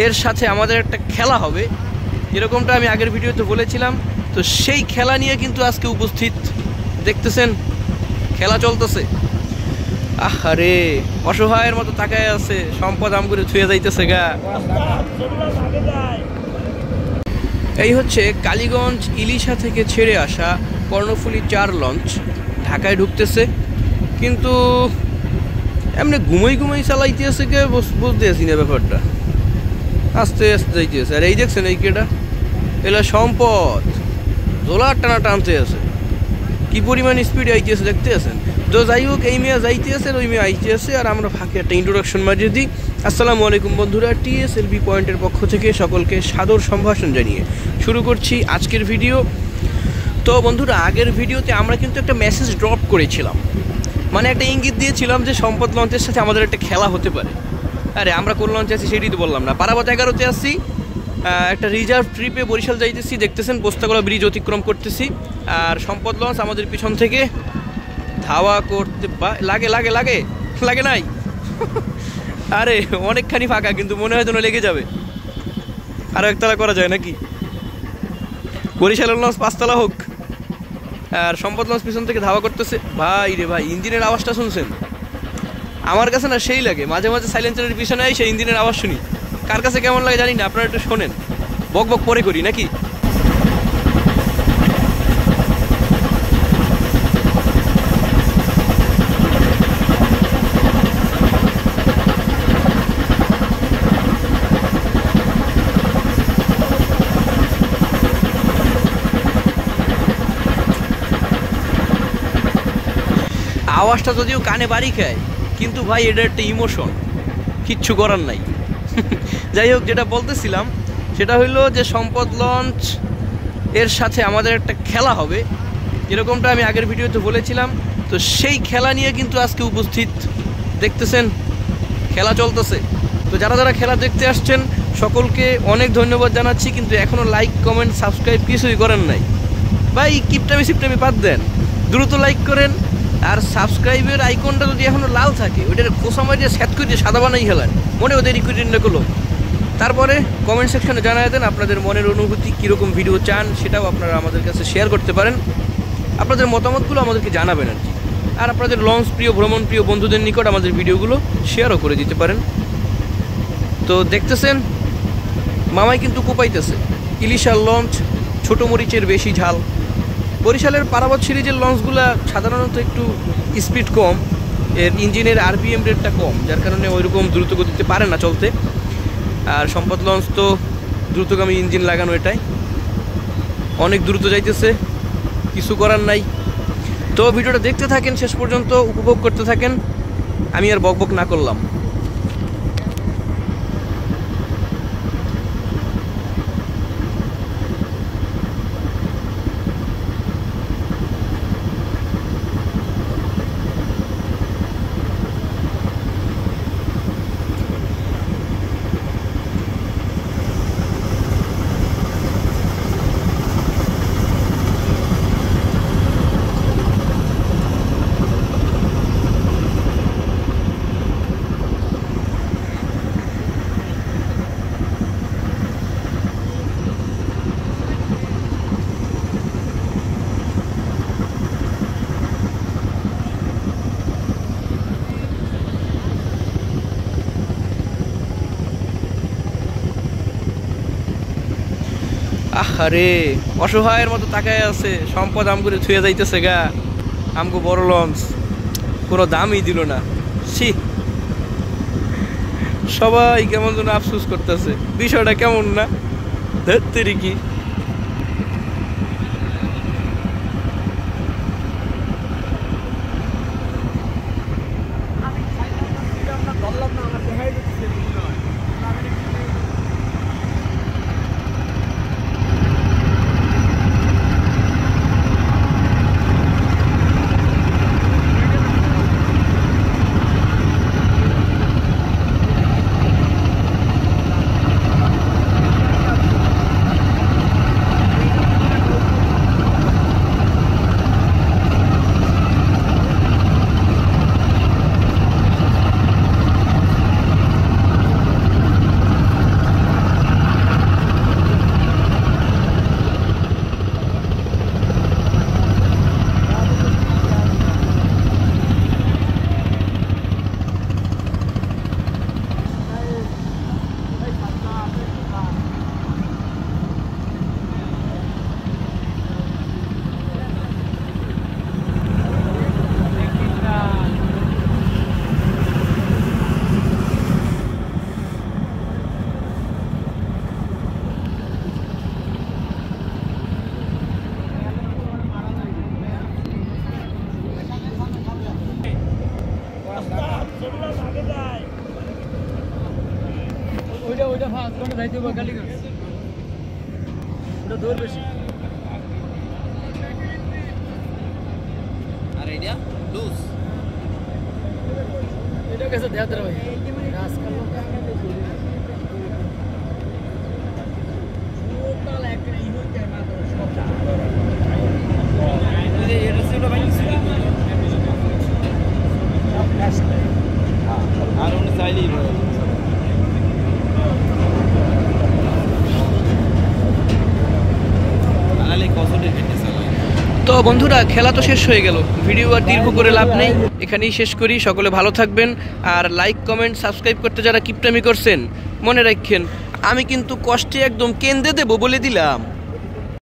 এর সাথে আমাদের একটা খেলা হবে, এরকমটা আমি আগের ভিডিওতে বলেছিলাম। তো সেই খেলা নিয়ে কিন্তু আজকে উপস্থিত, দেখতেছেন খেলা চলতেছে। আরে অসহায়ের মতো তাকায় আছে, সম্পদ আম করে ছুঁয়ে যাইতেছে গা। এই হচ্ছে কালীগঞ্জ ইলিশা থেকে ছেড়ে আসা কর্ণফুলী 4 লঞ্চ ঢাকায় ঢুকতেছে, কিন্তু এমনি ঘুমাই চালাইতে আছে কে বুঝতে আসি না ব্যাপারটা। আস্তে আস্তে যাইতেছে। আর এই দেখছেন এই কেটা, এলা সম্পদ জোলার টানা টানতে আছে, কি পরিমাণ স্পিডে আইতেছে দেখতে আছেন। তো যাই হোক, এই মেয়ে যাইতে আছে আর ওই মেয়ে আইতে আছে, আর আমরা ফাঁকে একটা ইন্ট্রোডাকশন মারিয়ে দিই। আসসালামু আলাইকুম বন্ধুরা, TSLB পয়েন্টের পক্ষ থেকে সকলকে সাদর সম্ভাষণ জানিয়ে শুরু করছি আজকের ভিডিও। তো বন্ধুরা, আগের ভিডিওতে আমরা কিন্তু একটা মেসেজ ড্রপ করেছিলাম, মানে একটা ইঙ্গিত দিয়েছিলাম যে সম্পদ লঞ্চের সাথে আমাদের একটা খেলা হতে পারে। আরে আমরা কোন লঞ্চে আছি সেটাই তো বললাম না। পারাবত 11-তে আসছি, একটা রিজার্ভ ট্রিপে বরিশাল যাইতেছি, দেখতেছেন পোস্তাগোলা ব্রিজ অতিক্রম করতেছি। আর সম্পদ লঞ্চ আমাদের পিছন থেকে ধাওয়া করতে লাগে লাগে লাগে লাগে নাই। আরে অনেকখানি ফাঁকা, কিন্তু মনে হয় যেন লেগে যাবে। আরও একতলা করা যায় নাকি? বরিশালের লঞ্চ 5তলা হোক, আর সম্পদ লঞ্চ পিছন থেকে ধাওয়া করতেছে। ভাই রে ভাই, ইঞ্জিনের আওয়াজটা শুনছেন? আমার কাছে না সেই লাগে, মাঝে মাঝে সাইলেন্সারের পিছনে সেই ইঞ্জিনের আওয়াজ শুনি। কার কাছে কেমন লাগে জানি না, আপনারা একটু শোনেন। বক বক পরে করি নাকি? আওয়াজটা যদিও কানে বাড়ি খায়, কিন্তু ভাই এটা একটা ইমোশন, কিচ্ছু করার নাই। যাই হোক, যেটা বলতেছিলাম সেটা হইলো যে সম্পদ লঞ্চ এর সাথে আমাদের একটা খেলা হবে, এরকমটা আমি আগের ভিডিওতে বলেছিলাম। তো সেই খেলা নিয়ে কিন্তু আজকে উপস্থিত, দেখতেছেন খেলা চলতেছে। তো যারা যারা খেলা দেখতে আসছেন সকলকে অনেক ধন্যবাদ জানাচ্ছি, কিন্তু এখনও লাইক কমেন্ট সাবস্ক্রাইব কিছুই করেন নাই। ভাই কিপটামি সিপটামি বাদ দেন, দ্রুত লাইক করেন। আর সাবস্ক্রাইবের আইকনটা যদি এখনও লাল থাকে, ওইটার খোসা মারিয়ে সেট করে সাদা বানাই খেলেন, মনেও দেরি করে করলো। তারপরে কমেন্ট সেকশনে জানিয়ে দেন আপনাদের মনের অনুভূতি, কীরকম ভিডিও চান সেটাও আপনারা আমাদের কাছে শেয়ার করতে পারেন। আপনাদের মতামতগুলো আমাদেরকে জানাবেন আর কি। আর আপনাদের লঞ্চ প্রিয়, ভ্রমণ প্রিয় বন্ধুদের নিকট আমাদের ভিডিওগুলো শেয়ারও করে দিতে পারেন। তো দেখতেছেন মামাই কিন্তু কোপাইতেছে। ইলিশার লঞ্চ ছোটো মরিচের বেশি ঝাল। বরিশালের পারাবত সিরিজের লঞ্চগুলো সাধারণত একটু স্পিড কম, এর ইঞ্জিনের RPM রেটটা কম, যার কারণে ওইরকম দ্রুত গতিতে পারে না চলতে। আর সম্পদ লঞ্চ তো দ্রুতগামী ইঞ্জিন লাগানো, এটাই অনেক দ্রুত যাইতেছে, কিছু করার নাই। তো ভিডিওটা দেখতে থাকেন, শেষ পর্যন্ত উপভোগ করতে থাকেন। আমি আর বকবক না করলাম। আরে অসহায়ের মতো তাকায় আছে, সম্পদ আম করে ছুঁয়ে যাইতেছে গা। আমগো বড় লঞ্চ কোনো দামই দিল না। ছি, সবাই কেমন যেন আফসোস করতেছে, বিষয়টা কেমন না? ধরতে কি আর এটা লুজ এটা कैसे ध्यान रहे भाई रास कर लो टोटल एक नहीं हो जाए मात्र सब ये रिसीव भाई हां আর উনি চাইলেই আলে কসোটের ফিটনেস তো বন্ধুরা খেলা তো শেষ হয়ে গেল ভিডিও আর দীর্ঘ করে লাভ নেই এখানেই শেষ করি সকলে ভালো থাকবেন আর লাইক কমেন্ট সাবস্ক্রাইব করতে যারা কিপটামি করছেন মনে রাখবেন আমি কিন্তু কষ্টে একদম কেন্দ্রে দেব বলে দিলাম।